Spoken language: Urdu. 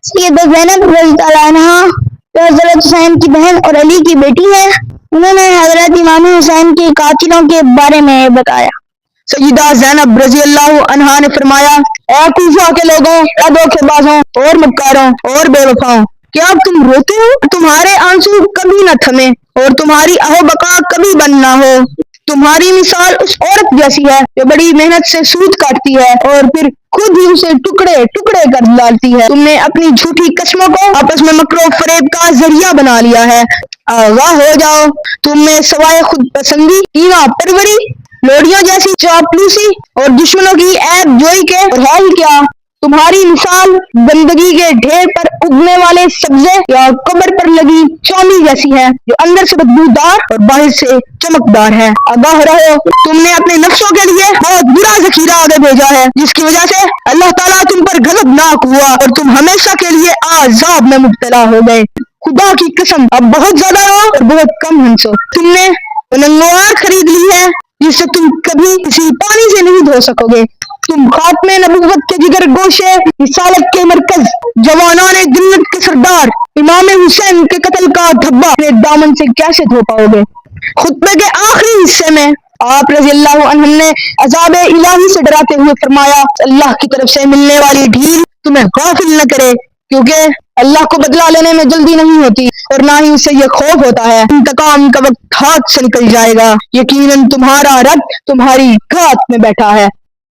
سیدہ زینب رضی اللہ عنہا جو حضرت حسین کی بہن اور علی کی بیٹی ہے، انہوں نے حضرت امام حسین کے قاتلوں کے بارے میں بتایا۔ سیدہ زینب رضی اللہ عنہا نے فرمایا، اے کوفہ کے لوگوں، اے دھوکے بازوں اور مکاروں اور بے وفاؤں، کیا تم روتے ہو؟ تمہارے آنسو کبھی نہ تھمے اور تمہاری اہو بقا کبھی بند نہ ہو۔ تمہاری مثال اس عورت جیسی ہے جو بڑی محنت سے سوت کاٹتی ہے اور پھر خود ہی اسے ٹکڑے ٹکڑے کر ڈالتی ہے۔ تم نے اپنی جھوٹی قسموں کو آپس میں مکر و فریب کا ذریعہ بنا لیا ہے۔ آگاہ ہو جاؤ، تم میں سوائے خود پسندی، ایواں پروری، لوڑیوں جیسی چاپلوسی اور دشمنوں کی عیب جوئی کے اور ہے ہی کیا؟ تمہاری مثال گندگی کے ڈھیر پر اگنے والے سبزے یا قبر پر لگی چوندی جیسی ہے جو اندر سے بدبودار اور باہر سے چمکدار ہے۔ آگاہ رہو، تم نے اپنے نفسوں کے لیے بہت برا ذخیرہ آگے بھیجا ہے، جس کی وجہ سے اللہ تعالیٰ تم پر غضبناک ہوا اور تم ہمیشہ کے لیے عذاب میں مبتلا ہو گئے۔ خدا کی قسم، اب بہت زیادہ رو اور بہت کم ہنسو۔ تم نے وہ ننگوار خرید لی ہے جس سے تم کبھی کسی پانی سے نہیں دھو سکو گے۔ تم خاتمِ نبوت کے جگر گوشے، رسالت کے مرکز، جوانان جنت کے سردار امام حسین کے قتل کا دھبہ اپنے دامن سے کیسے دھو پاؤ گے؟ خطبے کے آخری حصے میں آپ رضی اللہ عنہ نے عذاب الہی سے ڈراتے ہوئے فرمایا، اللہ کی طرف سے ملنے والی ڈھیل تمہیں غافل نہ کرے، کیونکہ اللہ کو بدلہ لینے میں جلدی نہیں ہوتی اور نہ ہی اسے یہ خوف ہوتا ہے انتقام کا وقت ہاتھ سے نکل جائے گا۔ یقیناً تمہارا رب تمہاری گھات میں بیٹھا ہے۔